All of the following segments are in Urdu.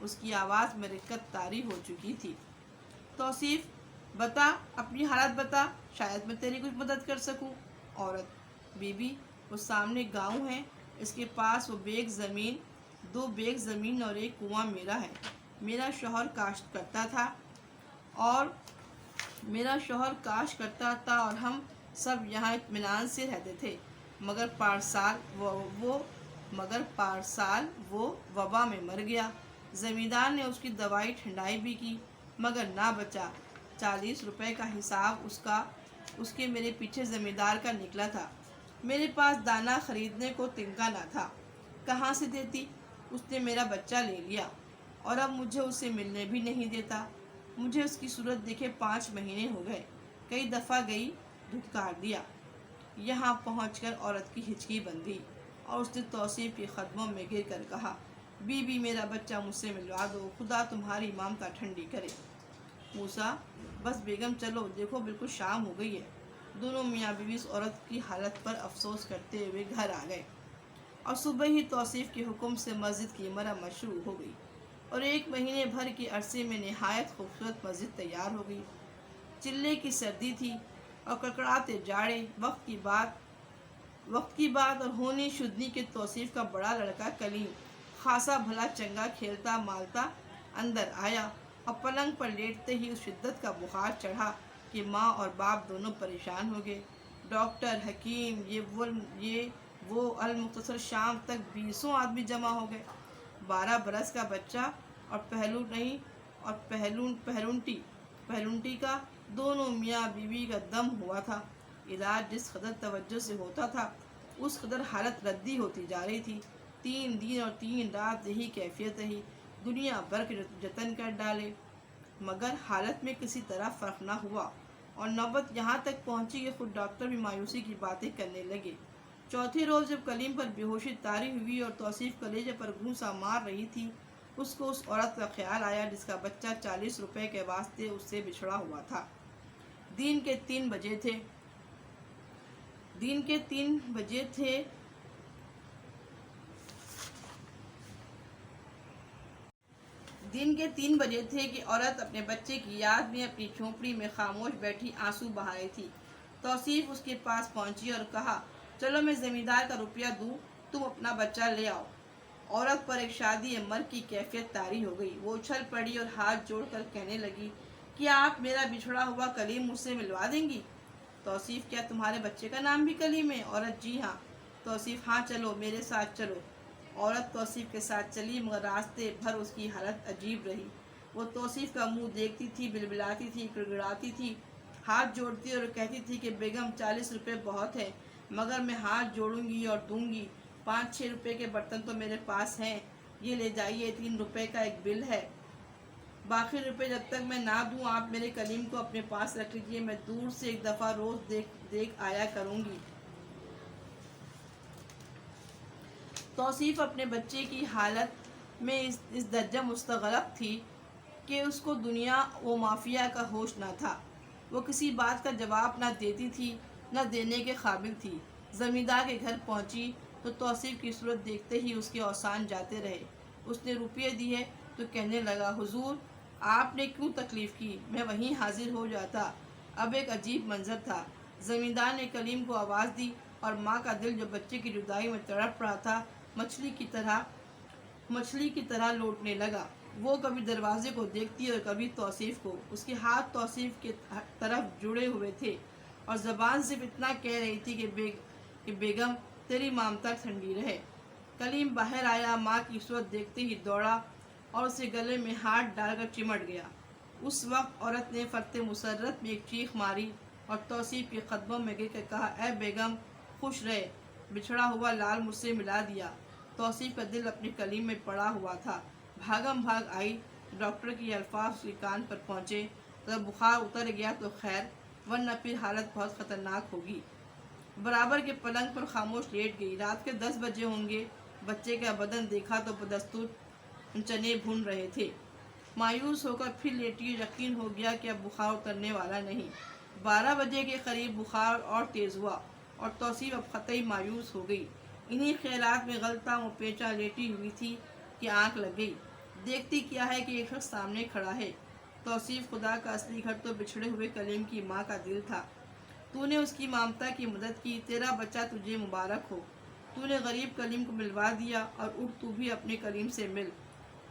اس کی آواز میں رقت طاری ہو چکی تھی۔ توصیف بتا، اپنی حالت بتا، شاید میں تیری کچھ مدد کر سکوں۔ عورت، بی بی وہ سامنے گاؤں ہے، اس کے پاس وہ بیگ زمین، 2 بیگ زمین اور ایک کنواں میرا ہے۔ میرا شوہر کاشت کرتا تھا اور ہم سب یہاں اطمینان سے رہتے تھے، مگر پارسال وہ وبا میں مر گیا۔ زمیندار نے اس کی دوائی ٹھنڈائی بھی کی، مگر نہ بچا۔ 40 روپے کا حساب اس کے میرے پیچھے زمیندار کا نکلا تھا۔ میرے پاس دانہ خریدنے کو تنکا نہ تھا، کہاں سے دیتی؟ اس نے میرا بچہ لے لیا اور اب مجھے اس سے ملنے بھی نہیں دیتا۔ مجھے اس کی صورت دیکھے 5 مہینے ہو گئے، کئی دفعہ گئی، دھتکار دیا۔ یہاں پہنچ کر عورت کی ہچکی بن گئی اور اس نے توصیف کے قدموں میں گر کر کہا، بی بی میرا بچہ مجھ سے ملوا دو، خدا تمہاری ممتا ٹھنڈی کرے۔ موسیٰ، بس بیگم چلو، دیکھو بالکل شام ہو گئی ہے۔ دونوں میاں بیوی اس عورت کی حالت پر افسوس کرتے ہوئے گھر آ گئے اور صبح ہی توصیف کے حکم سے مسجد کی مرمت شروع ہو گئی اور 1 مہینے بھر کے عرصے میں نہایت خوبصورت مسجد تیار ہو گئی۔ چلے کی سردی تھی اور کڑکڑاتے جاڑے۔ وقت کی بات اور ہونی شدنی کے توصیف کا بڑا لڑکا کلیم خاصا بھلا چنگا کھیلتا مالتا اندر آیا اور پلنگ پر لیٹتے ہی اس شدت کا بخار چڑھا کہ ماں اور باپ دونوں پریشان ہو گئے۔ ڈاکٹر، حکیم، یہ وہ المختصر شام تک 20 آدمی جمع ہو گئے۔ 12 برس کا بچہ اور پہلونٹی کا، دونوں میاں بیوی کا دم ہوا تھا۔ علاج جس قدر توجہ سے ہوتا تھا اس قدر حالت ردی ہوتی جا رہی تھی۔ 3 دن اور 3 رات یہی کیفیت رہی، دنیا بھر کے جتن کر ڈالے، مگر حالت میں کسی طرح فرق نہ ہوا اور نوبت یہاں تک پہنچی کہ خود ڈاکٹر بھی مایوسی کی باتیں کرنے لگے۔ چوتھے روز جب کلیم پر بے ہوشی طاری ہوئی اور توصیف کلیجے پر گھونسا مار رہی تھی، اس کو اس عورت کا خیال آیا جس کا بچہ 40 روپے کے واسطے اس سے بچھڑا ہوا تھا۔ دن کے 3 بجے تھے کہ عورت اپنے بچے کی یاد میں اپنی جھونپڑی میں خاموش بیٹھی آنسو بہا رہی تھی۔ توصیف اس کے پاس پہنچی اور کہا، چلو میں زمیندار کا روپیہ دوں، تم اپنا بچہ لے آؤ۔ عورت پر ایک شادی مر کی کیفیت طاری ہو گئی۔ وہ اچھل پڑی اور ہاتھ جوڑ کر کہنے لگی، کیا آپ میرا بچھڑا ہوا کلیم مجھ سے ملوا دیں گی؟ توصیف، کیا تمہارے بچے کا نام بھی کلیم ہے؟ عورت، جی ہاں۔ توصیف، ہاں چلو، میرے ساتھ چلو۔ عورت توصیف کے ساتھ چلی، مگر راستے بھر اس کی حالت عجیب رہی۔ وہ توصیف کا منہ دیکھتی تھی، بلبلاتی تھی، گڑگڑاتی تھی، ہاتھ جوڑتی اور کہتی تھی کہ بیگم 40 روپے بہت ہے، مگر میں ہاتھ جوڑوں گی اور دوں گی۔ 5-6 روپے کے برتن تو میرے پاس ہیں، یہ لے جائیے، 3 روپے کا ایک بل ہے، باقی روپے جب تک میں نہ دوں آپ میرے کلیم کو اپنے پاس رکھ لیجیے، میں دور سے ایک دفعہ روز دیکھ آیا کروں گی۔ توصیف اپنے بچے کی حالت میں اس درجہ مستغرق تھی کہ اس کو دنیا و مافیا کا ہوش نہ تھا۔ وہ کسی بات کا جواب نہ دیتی تھی، نہ دینے کے قابل تھی۔ زمیندار کے گھر پہنچی تو توصیف کی صورت دیکھتے ہی اس کے اوسان جاتے رہے۔ اس نے روپیے دیے تو کہنے لگا، حضور آپ نے کیوں تکلیف کی، میں وہیں حاضر ہو جاتا۔ اب ایک عجیب منظر تھا۔ زمیندار نے کلیم کو آواز دی اور ماں کا دل جو بچے کی جدائی میں تڑپ رہا تھا مچھلی کی طرح لوٹنے لگا۔ وہ کبھی دروازے کو دیکھتی اور کبھی توصیف کو۔ اس کے ہاتھ توصیف کی طرف جڑے ہوئے تھے اور زبان صرف اتنا کہہ رہی تھی کہ بیگم تیری ممتا ٹھنڈی رہے۔ کلیم باہر آیا، ماں کی صورت دیکھتے ہی دوڑا اور اسے گلے میں ہاتھ ڈال کر چمٹ گیا۔ اس وقت عورت نے فرط مسرت میں ایک چیخ ماری اور توصیف کے قدموں میں گر کر کہا، اے بیگم خوش رہے، بچھڑا ہوا لال مجھ سے ملا دیا۔ توصیف کا دل اپنے کلیم میں پڑا ہوا تھا، بھاگم بھاگ آئی۔ ڈاکٹر کے الفاظ اس کے کان پر پہنچے، اگر بخار اتر گیا تو خیر، ورنہ پھر حالت بہت خطرناک ہوگی۔ برابر کے پلنگ پر خاموش لیٹ گئی۔ رات کے 10 بجے ہوں گے۔ بچے کا بدن دیکھا تو بدستور چنے بھون رہے تھے۔ مایوس ہو کر پھر لیٹی اور یقین ہو گیا کہ اب بخار اترنے والا نہیں۔ 12 بجے کے قریب بخار اور تیز ہوا اور توصیف اب قطعی مایوس ہو گئی۔ انہی خیالات میں غلطاں و پیچاں لیٹی ہوئی تھی کہ آنکھ لگ گئی۔ دیکھتی کیا ہے کہ ایک شخص سامنے کھڑا ہے۔ توصیف خدا کا اصلی گھر تو بچھڑے ہوئے کلیم کی ماں کا دل تھا۔ تو نے اس کی مامتا کی مدد کی، تیرا بچہ تجھے مبارک ہو۔ تو نے غریب کلیم کو ملوا دیا، اور اٹھ تو بھی اپنے کلیم سے مل۔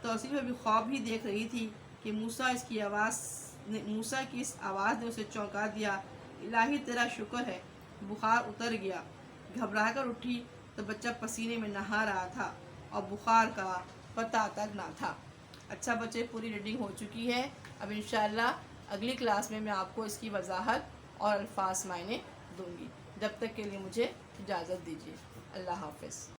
توصیف ابھی خواب ہی دیکھ رہی تھی کہ موسیٰ کی اس آواز نے اسے چونکا دیا۔ الہی تیرا شکر ہے، بخار اتر گیا۔ گھبرا کر اٹھی تو بچہ پسینے میں نہا رہا تھا اور بخار کا پتہ تک نہ تھا۔ اچھا بچے، پوری ریڈنگ ہو چکی ہے۔ اب انشاءاللہ اگلی کلاس میں آپ کو اس کی وضاحت اور الفاظ معنی دوں گی۔ جب تک کے لیے مجھے اجازت دیجیے۔ اللہ حافظ۔